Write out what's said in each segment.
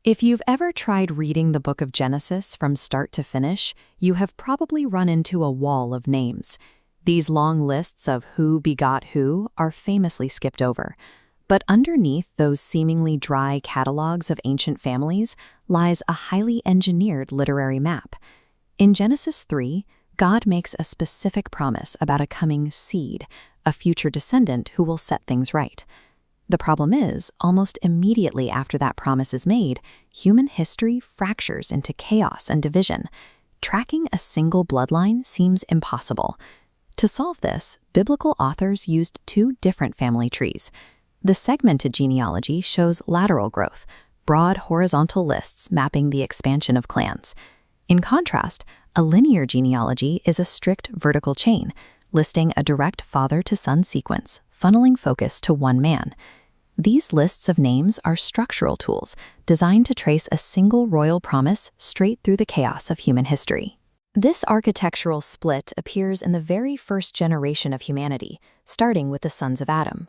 If you've ever tried reading the book of Genesis from start to finish, you have probably run into a wall of names. These long lists of who begot who are famously skipped over. But underneath those seemingly dry catalogs of ancient families lies a highly engineered literary map. In Genesis 3, God makes a specific promise about a coming seed, a future descendant who will set things right. The problem is, almost immediately after that promise is made, human history fractures into chaos and division. Tracking a single bloodline seems impossible. To solve this, biblical authors used two different family trees. The segmented genealogy shows lateral growth, broad horizontal lists mapping the expansion of clans. In contrast, a linear genealogy is a strict vertical chain, listing a direct father-to-son sequence, funneling focus to one man. These lists of names are structural tools designed to trace a single royal promise straight through the chaos of human history. This architectural split appears in the very first generation of humanity, starting with the sons of Adam.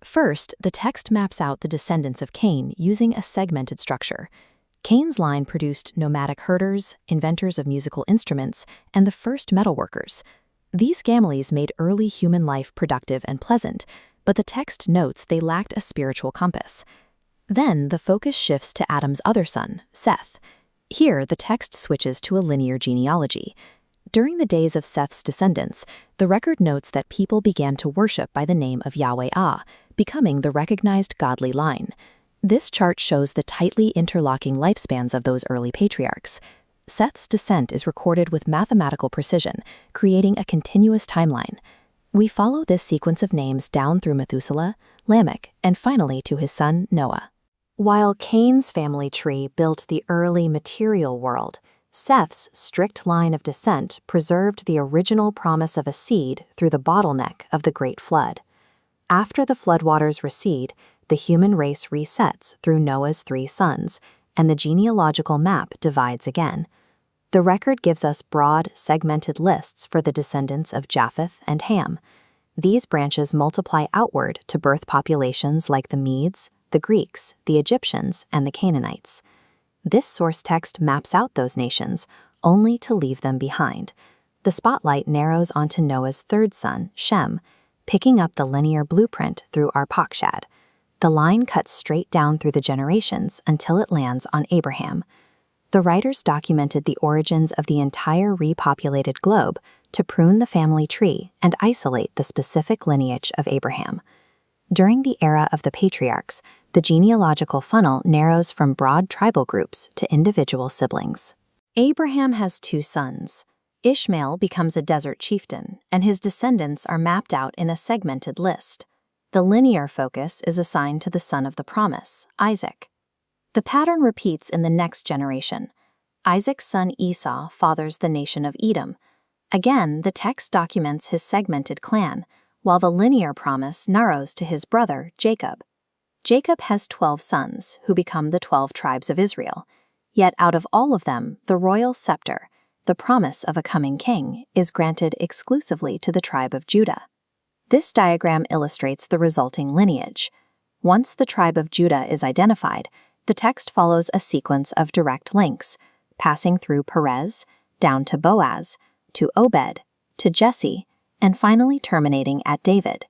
First, the text maps out the descendants of Cain using a segmented structure. Cain's line produced nomadic herders, inventors of musical instruments, and the first metalworkers. These families made early human life productive and pleasant, but the text notes they lacked a spiritual compass. Then the focus shifts to Adam's other son, Seth. Here, the text switches to a linear genealogy. During the days of Seth's descendants, the record notes that people began to worship by the name of Yahweh-Ah, becoming the recognized godly line. This chart shows the tightly interlocking lifespans of those early patriarchs. Seth's descent is recorded with mathematical precision, creating a continuous timeline. We follow this sequence of names down through Methuselah, Lamech, and finally to his son Noah. While Cain's family tree built the early material world, Seth's strict line of descent preserved the original promise of a seed through the bottleneck of the Great Flood. After the floodwaters recede, the human race resets through Noah's 3 sons, and the genealogical map divides again. The record gives us broad, segmented lists for the descendants of Japheth and Ham. These branches multiply outward to birth populations like the Medes, the Greeks, the Egyptians, and the Canaanites. This source text maps out those nations, only to leave them behind. The spotlight narrows onto Noah's 3rd son, Shem, picking up the linear blueprint through Arpachshad. The line cuts straight down through the generations until it lands on Abraham. The writers documented the origins of the entire repopulated globe to prune the family tree and isolate the specific lineage of Abraham. During the era of the patriarchs, the genealogical funnel narrows from broad tribal groups to individual siblings. Abraham has 2 sons. Ishmael becomes a desert chieftain, and his descendants are mapped out in a segmented list. The linear focus is assigned to the son of the promise, Isaac. The pattern repeats in the next generation. Isaac's son Esau fathers the nation of Edom. Again, the text documents his segmented clan, while the linear promise narrows to his brother, Jacob. Jacob has 12 sons, who become the 12 tribes of Israel. Yet out of all of them, the royal scepter, the promise of a coming king, is granted exclusively to the tribe of Judah. This diagram illustrates the resulting lineage. Once the tribe of Judah is identified, the text follows a sequence of direct links, passing through Perez, down to Boaz, to Obed, to Jesse, and finally terminating at David.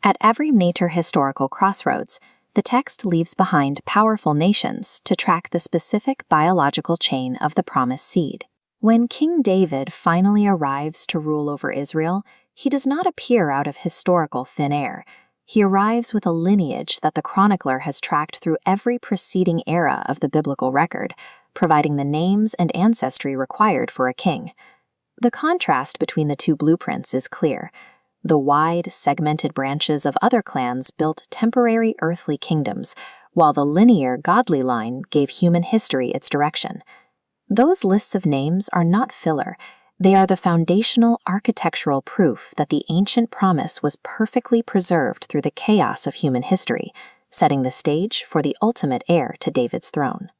At every major historical crossroads, the text leaves behind powerful nations to track the specific biological chain of the promised seed. When King David finally arrives to rule over Israel, he does not appear out of historical thin air. He arrives with a lineage that the chronicler has tracked through every preceding era of the biblical record, providing the names and ancestry required for a king. The contrast between the 2 blueprints is clear. The wide, segmented branches of other clans built temporary earthly kingdoms, while the linear, godly line gave human history its direction. Those lists of names are not filler. They are the foundational architectural proof that the ancient promise was perfectly preserved through the chaos of human history, setting the stage for the ultimate heir to David's throne.